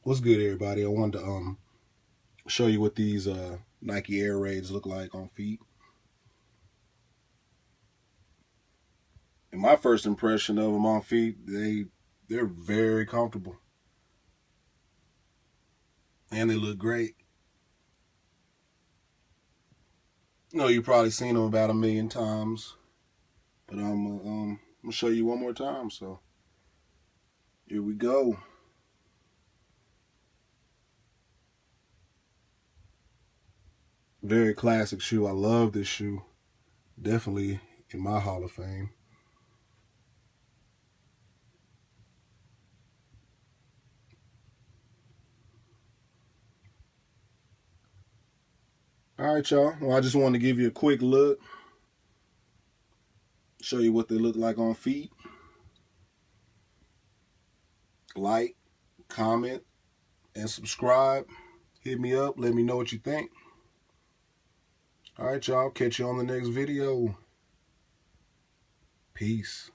What's good, everybody? I wanted to show you what these Nike Air Raids look like on feet. And my first impression of them on feet, they're very comfortable. And they look great. You know, you've probably seen them about 1,000,000 times. But I'm gonna show you one more time, so here we go. Very classic shoe. I love this shoe. Definitely in my Hall of Fame. All right, y'all. Well, I just wanted to give you a quick look. Show you what they look like on feet. Like, comment, and subscribe. Hit me up. Let me know what you think. All right, y'all. Catch you on the next video. Peace.